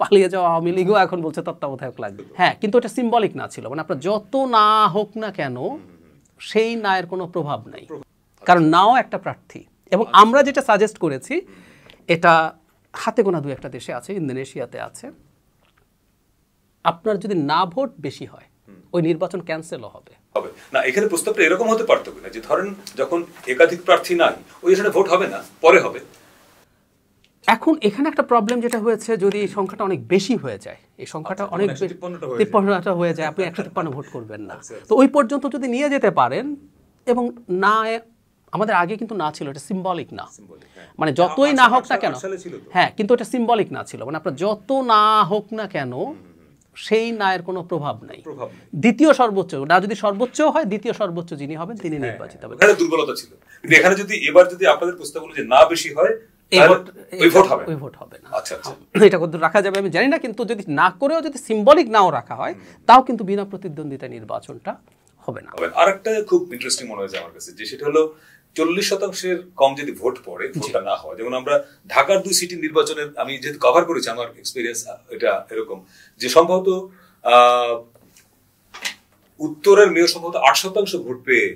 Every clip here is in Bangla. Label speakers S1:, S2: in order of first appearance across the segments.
S1: পালিয়ে যাওয়া আওয়ামী লীগও এখন বলছে তত্ত্বাবধায়ক লাগবে। হ্যাঁ, কিন্তু এটা সিম্বলিক না ছিল, মানে আপনার যত না হোক না কেন সেই নায়ের কোনো প্রভাব নাই, কারণ নাও একটা প্রার্থী। এবং আমরা যেটা সাজেস্ট করেছি, এটা হাতে গোনা দু একটা দেশে আছে, ইন্দোনেশিয়াতে আছে, আপনার যদি না ভোট বেশি হয় ওই নির্বাচন ক্যান্সেলও হবে
S2: না। এখানে প্রস্তাবটা এরকম হতে পারতো কিনা যে ধরেন যখন একাধিক প্রার্থী নাই ওই এখানে ভোট হবে না, পরে হবে।
S1: এখন এখানে একটা প্রবলেম যেটা হয়েছে, যদি এই সংখ্যাটা অনেক বেশি হয়ে যায়, এই সংখ্যাটা অনেক 53টা হয়ে যায়, আপনি 153 ভোট করবেন না। তো ওই পর্যন্ত যদি নিয়ে যেতে পারেন, এবং না আমাদের আগে কিন্তু না ছিল, এটা সিম্বলিক না, মানে যতই না হোক না কেন, হ্যাঁ কিন্তু এটা সিম্বলিক না ছিল, মানে আপনার যত না হোক না কেন সেই নায়ের কোনো প্রভাব নাই। দ্বিতীয় সর্বোচ্চ না, যদি সর্বোচ্চ হয় দ্বিতীয় সর্বোচ্চ যিনি হবেন তিনি নির্বাচিত হবেন।
S2: এখানে দুর্বলতা ছিল, কিন্তু এখানে যদি এবার যদি আপনাদের প্রস্তাব হলো যে না বেশি হয় ওই ভোট হবে না। আচ্ছা আচ্ছা,
S1: এটা কত রাখা যাবে আমি জানি না, কিন্তু যদি না করেও যদি সিম্বলিক নাও রাখা হয় তাও কিন্তু বিনা প্রতিদ্বন্দ্বিতা নির্বাচনটা হবে না।
S2: আরেকটা খুব ইন্টারেস্টিং মনে হয়েছে আমার কাছে, যে সেটা হলো 40% কম যদি ভোট পড়ে, ভোটটা না হয়, যেমন আমরা ঢাকার 2 সিটি নির্বাচনের আমি যেহেতু কভার করেছি, আমার এক্সপিরিয়েন্স এটা এরকম যে সম্ভবত উত্তরের মেয়র সম্ভবত 8% ভোট পেয়ে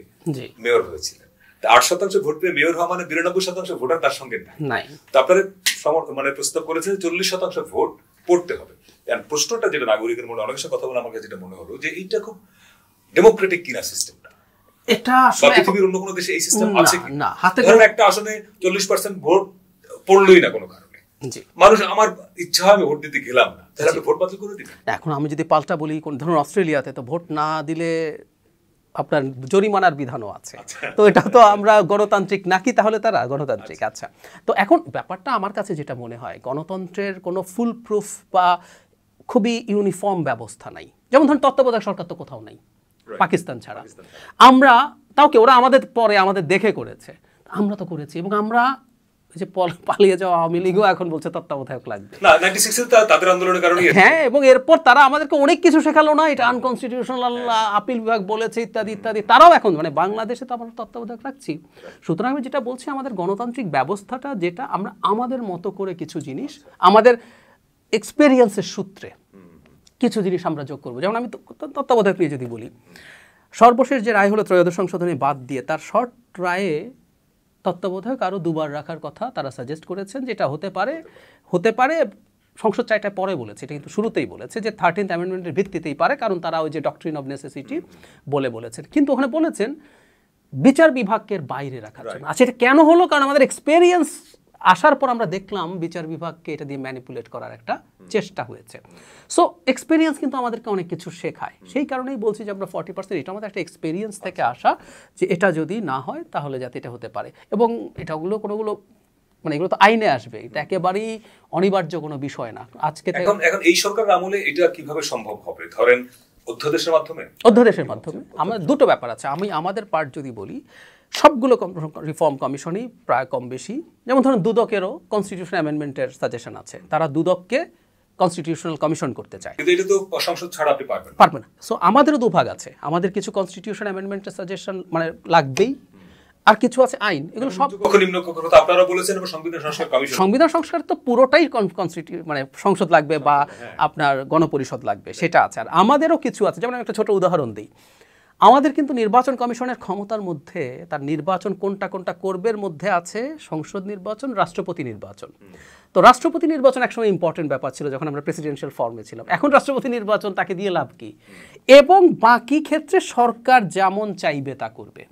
S2: মেয়র হয়েছিলেন। 8% ভোট পেয়ে মেয়র হওয়া মানে 92% ভোটার তার সঙ্গে নাই। তো আপনারা মানে প্রস্তাব করেছেন 40% ভোট পড়তে হবে। প্রশ্নটা যেটা নাগরিকের মনে অনেক কথা বলে আমার কাছে যেটা মনে হলো যে এইটা খুব ডেমোক্রেটিক কিনা সিস্টেমটা, এটা পৃথিবীর অন্য কোনো দেশে এই সিস্টেম আছে না? ধরেন একটা আসনে 40% ভোট পড়লই না কোনো কারণে, মানুষ আমার ইচ্ছা হয় আমি ভোট দিতে গেলাম না, তাহলে আপনি ভোট বাতিল করে দিবেন? এখন
S1: আমি যদি পাল্টা বলি, ধরুন অস্ট্রেলিয়াতে তো ভোট না দিলে আপনার জরিমানার বিধানও আছে। তো এটা তো আমরা গণতান্ত্রিক নাকি? তাহলে তারা গণতান্ত্রিক। আচ্ছা, তো এখন ব্যাপারটা আমার কাছে যেটা মনে হয়, গণতন্ত্রের কোনো ফুল প্রুফ বা খুবই ইউনিফর্ম ব্যবস্থা নাই। যেমন ধরুন তত্ত্বাবধায়ক সরকার তো কোথাও নাই পাকিস্তান ছাড়া। আমরা তাও কি ওরা আমাদের পরে আমাদের দেখে করেছে, আমরা তো করেছি। এবং আমরা যে পালিয়ে যাওয়া আওয়ামী লীগও এখন বলছে তত্ত্বাবধায়ক লাগবে না,
S2: 96 তাদের আন্দোলনের কারণে।
S1: হ্যাঁ, এবং এরপর তারা আমাদেরকে অনেক কিছু শেখালো না, এটা আনকনস্টিটিউশনাল, আপিল বিভাগ বলেছে ইত্যাদি ইত্যাদি। তারাও এখন মানে বাংলাদেশে তো আমরা তত্ত্বাবধায়ক রাখছি। সুতরাং আমি যেটা বলছি, আমাদের গণতান্ত্রিক ব্যবস্থাটা যেটা আমরা আমাদের মতো করে কিছু জিনিস আমাদের এক্সপেরিয়েন্সের সূত্রে কিছু জিনিস আমরা যোগ করবো। যেমন আমি তত্ত্বাবধায়ক নিয়ে যদি বলি, সর্বশেষ যে রায় হলো ত্রয়োদশ সংশোধনী বাদ দিয়ে, তার শর্ট রায়ে তত্ত্বাবধায়ক আরও 2বার রাখার কথা তারা সাজেস্ট করেছেন, যেটা হতে পারে সংসদ চাইটা পরে বলেছে, এটা কিন্তু শুরুতেই বলেছে যে 13th অ্যামেন্ডমেন্টের ভিত্তিতেই পারে, কারণ তারা ওই যে ডক্ট্রিন অফ নেসেসিটি বলেছেন। কিন্তু ওখানে বলেছেন বিচার বিভাগের বাইরে রাখার জন্য। আচ্ছা, এটা কেন হলো? কারণ আমাদের এক্সপেরিয়েন্স আসার পর আমরা দেখলাম বিচার বিভাগকে এটা দিয়ে ম্যানিপুলেট করার একটা চেষ্টা হয়েছে। সো এক্সপেরিয়েন্স কিন্তু আমাদেরকে অনেক কিছু শেখায়। সেই কারণেই বলছি যে আমরা 40%, এটা আমাদের একটা এক্সপেরিয়েন্স থেকে আসা, যে এটা যদি না হয় তাহলে যাতে এটা হতে পারে। এবং কোনোগুলো মানে এগুলো তো আইনে আসবে, এটা একেবারেই অনিবার্য কোনো বিষয় না। আজকে
S2: এখন এই সরকারের আমলে এটা কিভাবে সম্ভব হবে? ধরেন অধ্যাদেশের মাধ্যমে
S1: আমার দুটো ব্যাপার আছে। আমি আমাদের পার্ট যদি বলি, সবগুলো রিফর্ম কমিশনই প্রায় কম বেশি, যেমন ধরুন দুদকেরও কনস্টিটিউশন অ্যামেন্ডমেন্টের সাজেশন আছে, তারা দুদককে কনস্টিটিউশনাল কমিশন করতে চায়,
S2: কিন্তু এটা তো সংসদ ছাড়া আপনি
S1: পারবেন না। সো আমাদেরও দুভাগ আছে, আমাদের কিছু কনস্টিটিউশন অ্যামেন্ডমেন্টের সাজেশন মানে লাগবেই, আর কিছু আছে আইন। এগুলো সব
S2: আপনারা বলেছেন
S1: সংবিধান সংস্কার তো পুরোটাই মানে সংসদ লাগবে বা আপনার গণপরিষদ লাগবে, সেটা আছে। আর আমাদেরও কিছু আছে, যেমন একটা ছোট উদাহরণ দিই, আমাদের কিন্তু নির্বাচন কমিশনের ক্ষমতার মধ্যে তার নির্বাচন কোনটা করবের মধ্যে আছে সংসদ নির্বাচন, রাষ্ট্রপতি নির্বাচন। তো রাষ্ট্রপতি নির্বাচন একসময় ইম্পর্টেন্ট ব্যাপার ছিল যখন আমরা প্রেসিডেন্সিয়াল ফর্মে ছিলাম। এখন রাষ্ট্রপতি নির্বাচন তাকে দিয়ে লাভ কি? এবং বাকি ক্ষেত্রে সরকার যেমন চাইবে তা করবে।